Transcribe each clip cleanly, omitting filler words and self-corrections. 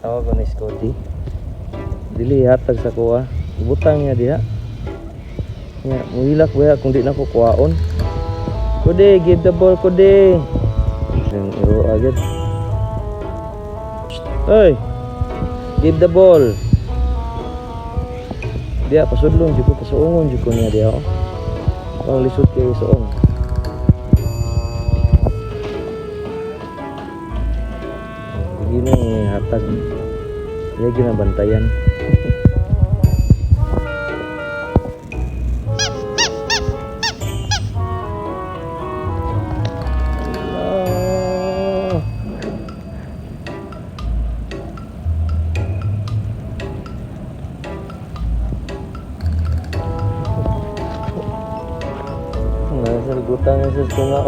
Tawag ko ni Scotty. Dili hatag sa kuha. Ibutang niya diha. Nya, muhilak ba kung di na ko kuhaon. Kude, give the ball, kude. Yung iro agad. Hey, give the ball. Dia pasudlong jud ko pasuongon jud ko niya dia. Ang lisod kay suong. Begini ni hatag. Dia ginabantayan. Nasa gutang sa tunga.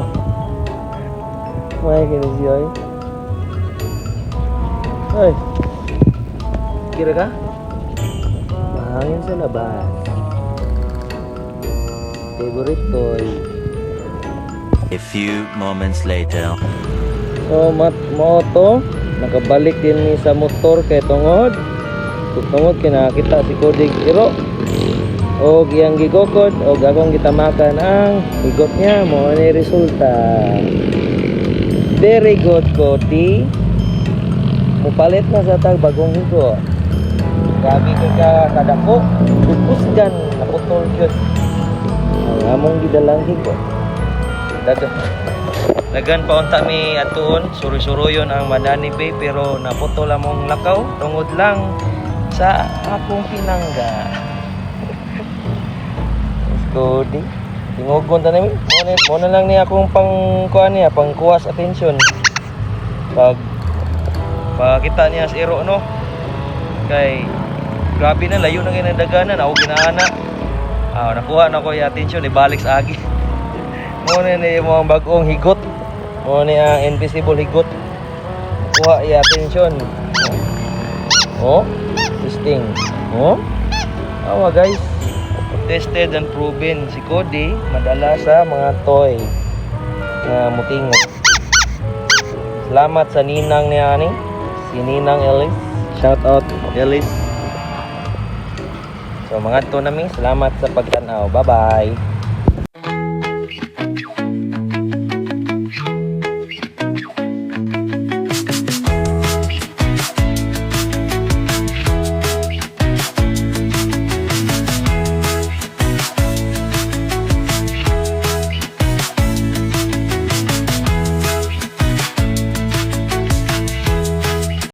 May kini siya. Ay. Kira ka? Mahangin sa labas. Favorite toy. A few moments later. So moto nakabalik din ni sa motor kay tungod. Tungod kinakita si Kodig iro. O giyang gigokod o gagong gitamakan ang higot niya mo ni resulta. Very good, Cody. Mupalit na sa tag bagong higot. Grabe ka kadako. Pupusgan naputol yun. Ang among gidalang higot. Dagan pa unta mi atuon, suri-suruyon ang Madani Bay pero naputol among lakaw tungod lang sa akong pinangga. Cody, tingugon ta nami. Mo na lang ni akong pangkuan niya, pangkuwas atensyon. Pagkita niya sa iro no. Kay grabe na layo na ginadaganan, ako ginaana. Nakuha na ko yung atensyon, ibalik sa agi. Mo na ni mo ang bagong higot. Mo ni ang invisible higot. Kuha yung atensyon. Oh, testing. Oh. Awa guys. Tested and proven si Cody madala sa mga toy na mutingot. Salamat sa ninang niya ni si Ninang Ellis. Shout out Ellis. So mga to nami, salamat sa pagtanaw. Bye bye.